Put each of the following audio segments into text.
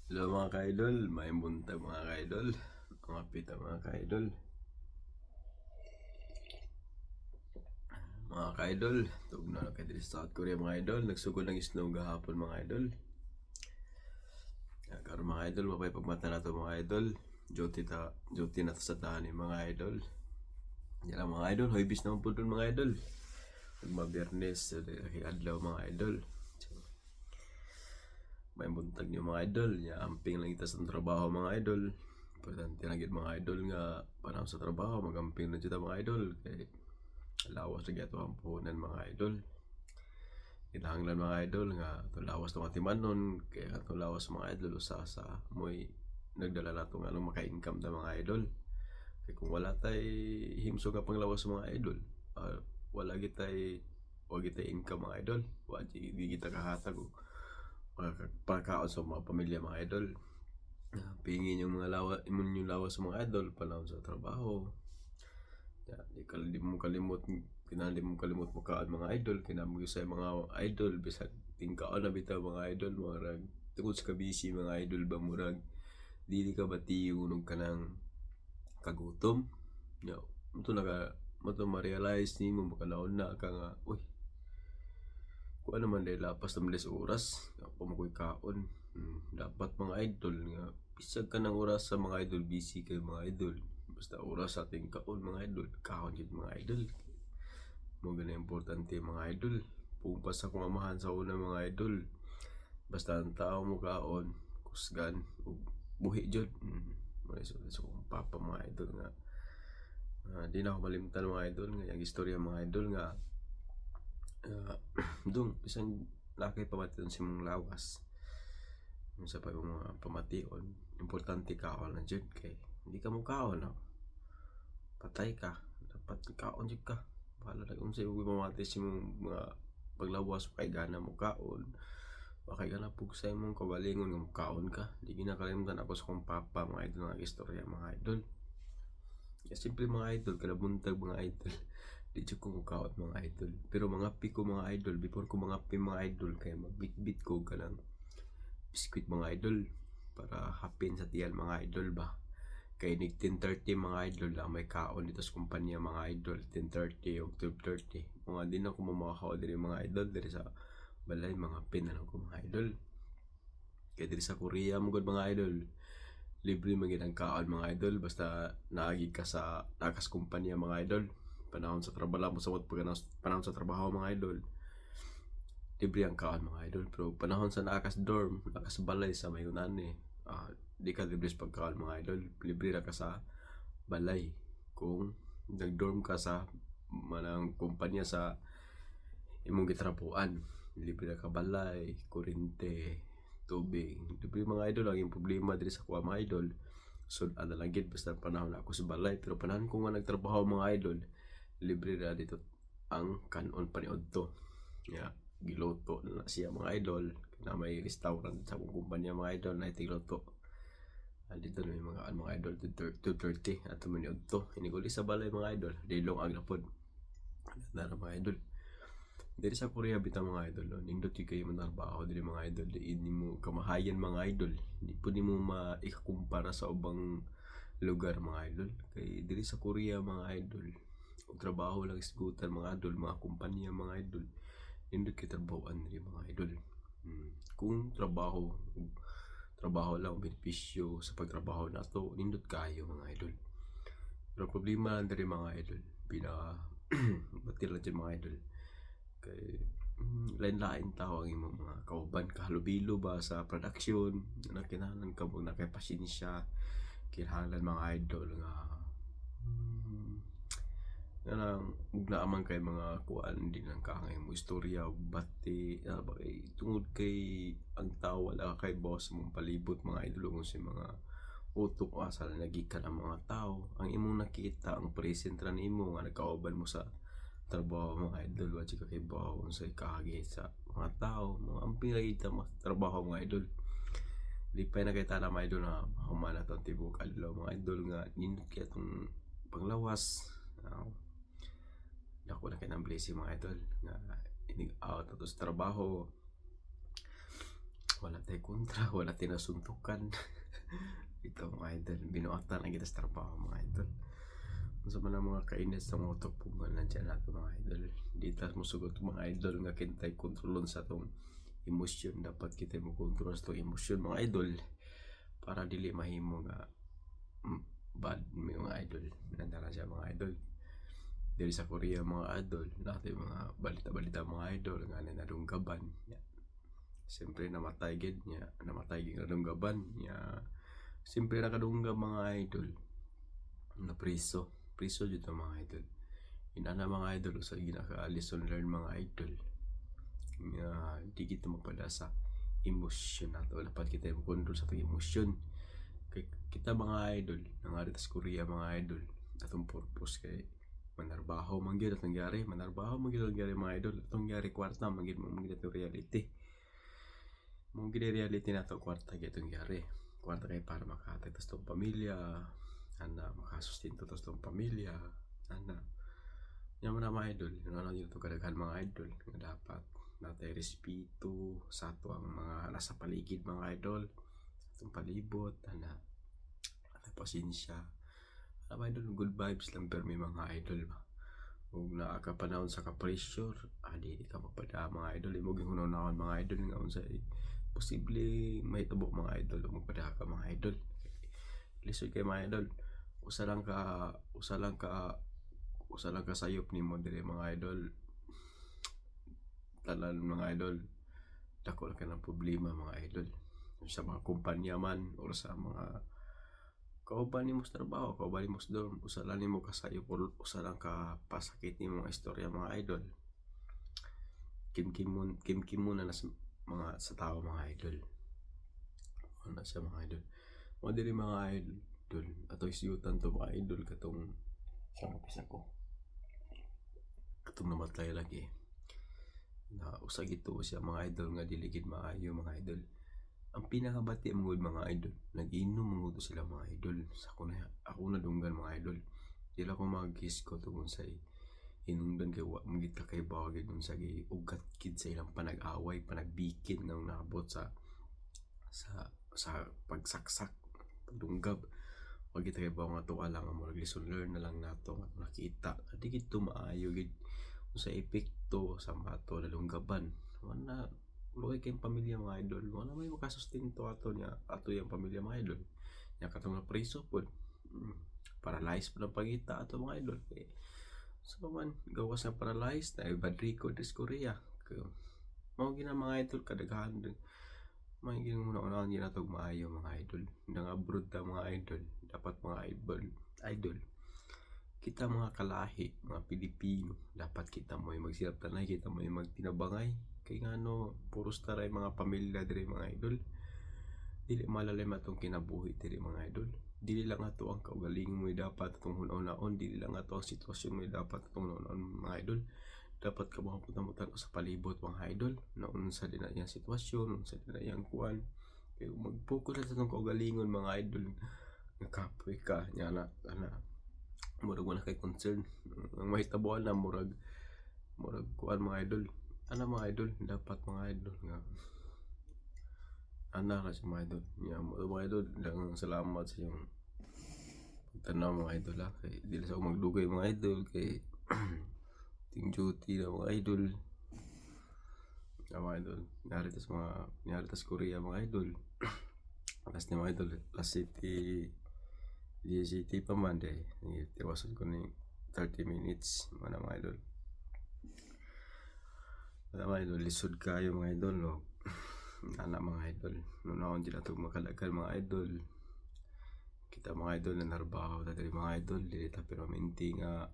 Hello mga ka-idol, may buntag mga ka-idol, mga pita mga ka-idol. Mga ka-idol, tugna na kayo sa South Korea mga idol, nagsugod ng snow gahapon mga idol. Karon mga idol, mapay pagmata na to mga idol, duty na to sa tahanin mga idol. Yan mga idol, hoybis naman po dun mga idol. Magmabiyernes, adlaw mga idol. May buntag niyo mga idol, amping lang kita sa trabaho mga idol. Importante na gid mga idol nga panahon sa trabaho, magamping na kita mga idol. Kay lawas lagi ato ang puhunan mga idol. Kinahanglan mga idol nga ato lawas tong atimanon, kaya ato lawas mga idol usa sa moy nagdala nato nga anong maka-income ta mga idol. Kay kung wala tay himsog nga panglawas mga idol, wala gitay income mga idol. Wa di kita kahatag og pagkaon sa mga pamilya mga idol. Pingin yung mga imong lawas sa mga idol panahon sa trabaho. Di mo kalimot mo kaon mga idol, kinamo sa mga idol bisag tingkaon na bitaw mga idol, murag tungod sa busy mga idol ba murag dili ka batiyo nung kanang kagutom. Mo to ma-realize nimo makanaon na ka nga uy, kung ano man dahil lapas naman des oras ako makoy kaon. Dapat mga idol nga bisag ka ng oras sa mga idol, busy kayo mga idol, basta oras sa ating kaon mga idol, kaon yun mga idol. Mo gana importante mga idol. Pumpas akong amahan sa una mga idol, basta ang tao mo kaon kusgan ug buhi jud. Mo so kung papa mga idol nga di na ako malimtan mga idol nga yung istorya mga idol nga dung bisan lakay pamation si mong lawas sa pa mga pamation, importante kaon na jud. Kay hindi ka mo kaon no? Patay ka, dapat kaon jud ka. Bahala na kung sa'yo mamati si mong mga paglawas kay gana mo kaon, kay gana pugsay mong kabalingon nga mo kaon ka. Di ginakalimutan ako sa kong papa mga idol nga istorya mga idol. Simple mga idol, kada buntag mga idol. Di jud ko kaon mga idol, pero mga ko mga idol before ko mga mga idol kay magbitbit ko kanang biskwit mga idol para hapin sa tiyan mga idol ba. Kay nig 10:30 mga idol lang may kaon dito sa kumpanya mga idol, 10:30 o 12:30. Mga din ako mamakaw diri mga idol diri sa balay, mga pinalang ko mga idol. Kay diri sa Korea mo gud mga idol, libre man gid ang kaon mga idol basta naagi ka sa takas kumpanya mga idol. Panahon sa trabaho mo sa panahon sa trabaho mga idol, libre ang kaon mga idol. Pero panahon sa nakas dorm, nakas balay sa mayunan di ka libre sa pagkaon mga idol. Libre ra ka sa balay kung nag-dorm ka sa manang kumpanya sa imong gitrapuan. Libre ra ka balay, kuryente, tubig, libre mga idol. Ang problema diri sa kuha mga idol, so ada lang gid basta panahon ako sa balay. Pero panahon ko nga nagtrabaho mga idol, libre ra dito ang kanon paniudto. Giluto na siya mga idol na may restaurant sa akong kumpanya mga idol na itiluto. Dito na may mga idol 2:30 at maniudto iniguli sa balay mga idol, dilong ang napod na mga idol. Diri sa Korea bitaw mga idol, nindot kayo manarbaho diri mga idol, di mo kamahayan mga idol, di po ni mo maikumpara sa ubang lugar mga idol. Kay diri sa Korea mga idol, og trabaho lang isgutan mga idol, mga kumpanya mga idol, nindot kay trabahoan diri mga idol. Kung trabaho lang benepisyo sa pagtrabaho nato, nindot kayo mga idol. Pero problema diri mga idol, batil lang dyan mga idol, kay lain-lain tao ang imong mga kauban, kahalubilo ba sa production na kinahanglan ka mo na kay pasensya. Kinahanglan mga idol nga lang naaman kay mga kuan din ang kaangay mo istorya bati tungod kay ang tao wala kay boss mong palibot mga idol kung si mga utok asal nagikan ang mga tao. Ang imong nakita ang present ra nimo nga nagkauban mo sa trabaho mga idol, wa ka kay bawo sa ikagi sa mga tao, mga amping nakita mo trabaho mga idol. Lipay na kay tana mga idol na humana tong tibok adlaw mga idol nga nindot kay atong panglawas. Dako na kay nang blessing mga idol nga inig out ato sa trabaho, wala tay kontra, wala tay nasuntukan. Ito mga idol, binuatan na kita sa trabaho mga idol. Unsa man ang mga kainis sa mga tupungan nandiyan nato mga idol. Di ta mo sugot mga idol nga kintay kontrolon sa tong emosyon. Dapat kita mo kontrol sa tong emosyon mga idol para dili mahimo nga bad mga idol. Nandara siya mga idol. Dili sa Korea mga idol, natin mga balita-balita mga idol nga nadunggaban. Siyempre namatay gid niya, namatay gid nadunggaban niya. Siyempre nakadunggab mga idol. Na priso jud ang mga idol. Inana mga idol sa ginaka-lesson learn mga idol. Nga di kita mapada sa emosyon nato. Dapat kita mo control sa tong emosyon. Kay kita mga idol, nangarit sa Korea mga idol, atong purpose kay manarbaho man gyud atong gyari, manarbaho man gyud gyari mga idol, atong gyari kwarta man gyud atong reality. Mong gid reality nato kwarta gyud atong gyari. Kwarta kay para makatay tas tong pamilya, ana makasustento tas tong pamilya, ana. Nya man mga idol, ano gyud to kadaghan mga idol nga dapat natay respeto sa ato ang mga nasa paligid mga idol, atong palibot, ana. Atay pasensya. Mga idol, good vibes lang pero may mga idol ba. Kung naa ka panahon sa ka-pressure, di ka mapada mga idol. Imo gihunahon mga idol nga unsa posible mahitabo mga idol o magpada ka mga idol. Lisod kay mga idol. Usa lang ka sayop nimo dire mga idol. Tanan mga idol. Dako ka ng problema mga idol. Sa mga kumpanya man o sa mga kauban nimo sa trabaho, kauban nimo sa dorm, usa lang nimo kasayo or usa lang ka pasakit nimo mga istorya mga idol. Kim na mga sa tao mga idol. Ano sa mga idol. Mo diri mga idol, ato isiyutan to mga idol katong sa kapisa ko. Katong namatay lagi. Na usag ito siya mga idol nga dili gid maayo mga idol. Ang pinakabati mong mga idol, nag-inom mong sila mga idol. Ako na dunggan mga idol. Dila ko mag-kiss ko tungkol sa hinungdan kay wa magita kay bagay dun sa ugat kid sa ilang panag-away, panagbikin nang naabot sa pagsaksak, pagdunggab. Wag kita kay bagay nga to alang mo lesson learn na lang nato nga nakita. Adi gid to maayo gid sa epekto sa mato na dunggaban. Wala luoy kay pamilya mga idol, wala may makasustento ato yung pamilya mga idol. Nya katong na preso pod, paralyzed pa ng pangita ato mga idol. So man gawas na paralyzed na bad record is Korea. Mao gina mga idol kadaghan din. May ginuna-unahan gina tog maayo mga idol. Nang abroad ta mga idol, dapat mga idol. Kita mga kalahi, mga Pilipino, dapat kita mo magsilap tanay, kita mo magtinabangay. Kay ngano puros taray mga pamilya diri mga idol. Dili malalim atong kinabuhi diri mga idol. Dili lang ato ang kaugalingon mo dapat atong hunaon, dili lang ato ang sitwasyon mo dapat atong hunaon mga idol. Dapat ka maputan sa palibot mga idol. Na unsa din na yang sitwasyon, unsa din na yang kuan. Kay mag-focus sa atong kaugalingon mga idol. Nakapoy ka nya na murag wala kay concern. Ang mahitabuan na murag kuan mga idol. Ano mga idol, dapat mga idol nga anak na si mga idol. Mga idol, lang salamat sa yung pagtanaw mga idol ha. Kay dili sa magdugay mga idol kay ting duty na mga idol. Mga idol, nyari tas Korea mga idol. Last ni mga idol, last city pa man day. Tiwasan ko ni 30 minutes mga idol. Mga idol, lisod kayo mga idol, no? Anak mga idol, nunahon din natin makalagal mga idol. Kita mga idol na narbaho na diri mga idol, dili ta permanente nga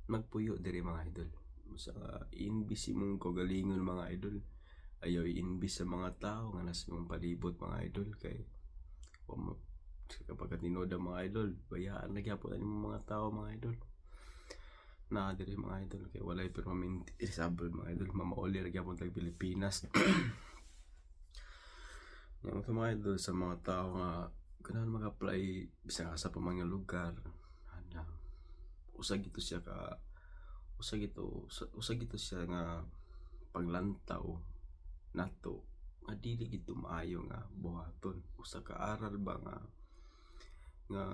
magpuyo diri mga idol. Sa iimbisi mong kagalingon mga idol, ayaw iimbis sa mga tao nga nasa mong palibot mga idol. Kay kapag tinoda mga idol, bayaan na gyapon ani mga tao mga idol. Na diri mga idol kay walay permanente isabol mga idol, mamauli ra gyapon tag Pilipinas. Yung mga idol sa mga tao nga ganahan mag-apply bisan sa pamangyo lugar, usag ito siya nga paglantaw nato nga dili gid maayo nga buhaton usa ka aral ba nga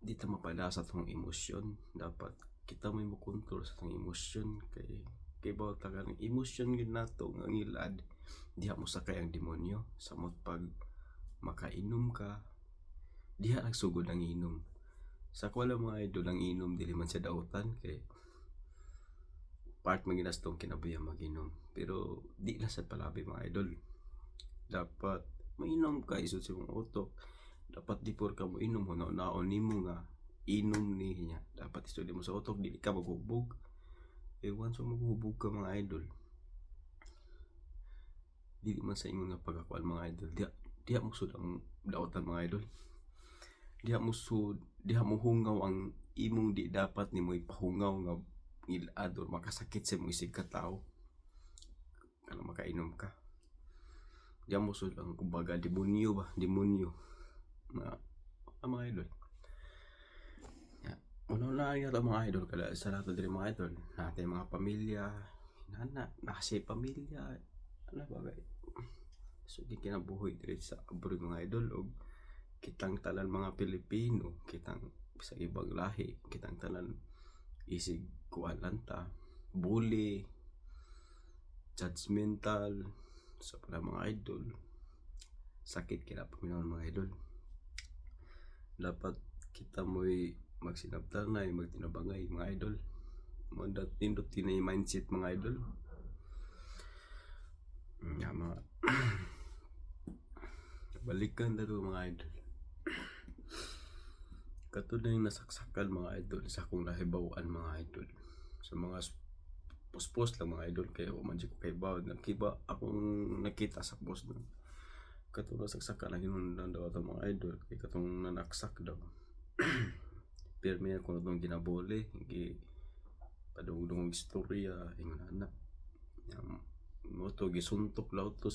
di ta mapadasa tong emosyon. Dapat kita may mokontrol sa tong emosyon kay bawat tagang emosyon gid nato nga ngilad diha mo sakay ang demonyo. Samot pag makainom ka diha nagsugod ang inom. Sa wala mga idol, ang inom dili man siya dautan kay part man ginastong kinabuhi mag-inom, pero di na sa palabi mga idol. Dapat mainom ka isod sa mong utok. Dapat before ka mo inom mo naon nimo nga inom niya. Dapat isod mo sa utok dili ka maghubog. Once maghubog ka mga idol, dili man sa ingon nga pagkakuan mga idol, diha mo sud ang dautan mga idol. Diha mo hungaw ang imong di dapat nimo ipahungaw nga ilad or makasakit sa imong isig ka tao kana makainom ka. Diha mo sud ang kumbaga demonyo mga idol. Una nga mga idol, kada sa nato diri mga idol, natay mga pamilya, nasi pamilya, ano ba gay? So di kinabuhi diri sa abroad mga idol, og kitang tanan mga Pilipino, kitang sa ibang lahi, kitang tanan isig kuan lanta, bully, judgmental sa para mga idol. Sakit kina paminaw mga idol. Dapat kita mo'y magsinabtanay, magtinabangay mga idol. Mandat nindot tinay mindset mga idol. Nga mga balikan na mga idol. Katulad yung nasaksakan mga idol sa akong nahibawan mga idol. Sa mga post lang mga idol, kaya man ko kay bawd nakiba akong nakita sa post na katulad saksakan na ginundan daw ito mga idol kay katong nanaksak daw. Pero may ako itong ginaboli, padungdungong istorya, ingon anak. Mo to gisuntok law to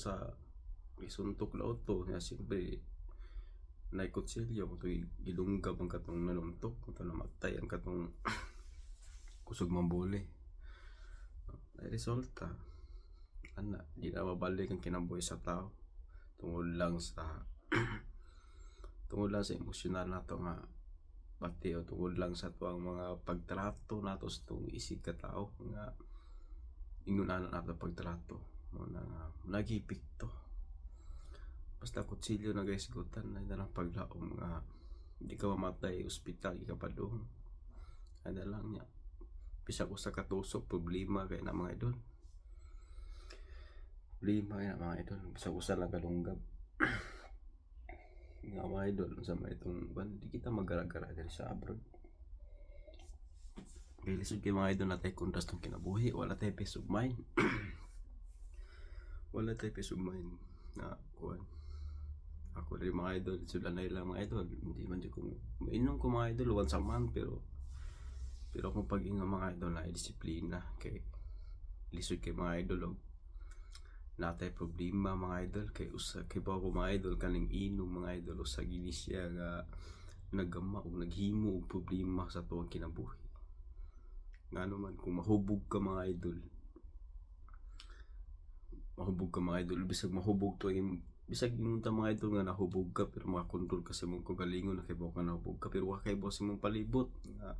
nga siyempre naikotsilyo mo to gilunggab ang katong nanuntok mo to namatay ang katong kusog mambuli. Ay resulta di na mabalik ang kinabuhi sa tao tungod lang sa emosyonal nato nga pati o tungod lang sa tuang mga pagtrato nato sa itong isig ka tao nga ingunanan nato pagtrato mo na nagipik to. Basta kutsilyo na guys gutan na lang paglaom nga hindi ka mamatay ospital ka pa doon. Ano lang niya bisa ko sa katusok problema kay na mga idol. Problema kay na mga idol, bisa ko sa lang kalunggab. Nga mga idol sa mga itong di kita magara-gara diri sa abroad. Kaya lisod kay mga idol na tayo kontras ng kinabuhi, wala tayo peace of mind. Wala tayo peace of mind na kuhan. Ako rin mga idol, sila na ilang mga idol, hindi man di ko mainom ko mga idol once a month, pero kung pag-inga mga idol na disiplina kay lisod kay mga idol natay problema mga idol kay usa kay bago mga idol kaning inom mga idol usa gini siya nga naggama og naghimo og problema sa tuwang kinabuhi. Ngano man kung mahubog ka mga idol, bisag mahubog to bisag inunta mga idol nga nahubog ka pero makakontrol ka sa imong kagalingon na kay bago ka nahubog ka pero wa kay boss imong palibot nga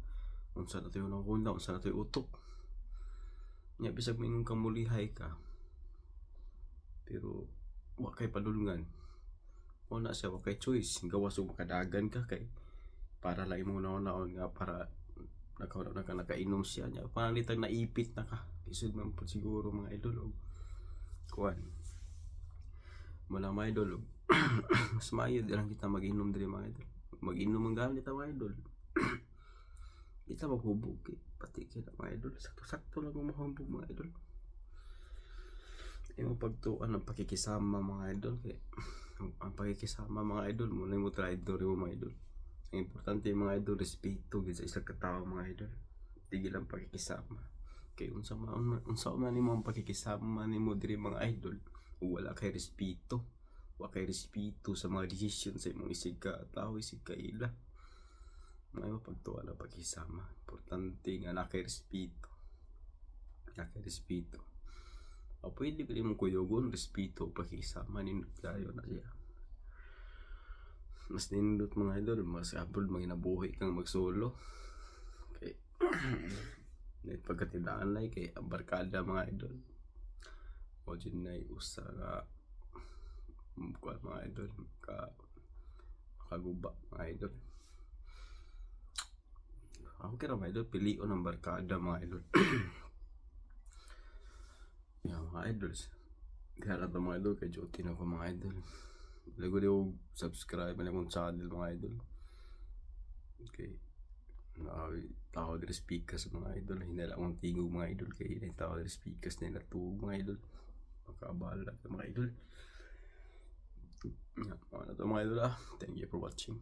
unsa na tayo nakunda, unsa na tayo utok nya bisag mingon ka mulihay ka pero wa kay padulngan o na siya wa kay choice gawas og makadagan ka kay para lang imong naon nga para nakainom siya nya parang litag naipit na ka isod man po siguro mga idol og kuan wala mga idol mas maayo lang kita mag-inom diri mga idol, mag-inom ang gamit mga idol. Kita maghubog pati kita mga idol, sakto lang mahubog mga idol. Yung pagtuan ang pakikisama mga idol kay ang pakikisama mga idol mo na mo traitor mo mga idol. Ang importante mga idol respeto gid sa isang katao mga idol. Tigil ang pakikisama. Kay unsa man nimo ang pakikisama nimo diri mga idol, wala kay respeto. Wa kay respeto sa mga desisyon sa imong isig ka tao, isig ka ila. May mapagtuwa na pakisama. Importante nga nakay respeto. pwede ko mong kuyogon, respeto, pakisama, nindot kayo na siya. Mas nindot mga idol, mas abroad mga nabuhi kang magsolo. Okay. May pagkatidaan na kay barkada mga idol. O dyan na usa ka mga idol, kaguba mga idol. Ako kira mga idol, pilion ng barkada mga idol. Yan mga idols. Kaya na ito mga idol, kay duty na ko mga idol. Lago di ko subscribe na akong channel mga idol. Okay. Tao din speakers mga idol. Hinala akong tingog mga idol. Kaya tao din speakers nila tuwag mga idol. Makabala ka mga idol. Yan mga idol. Thank you for watching.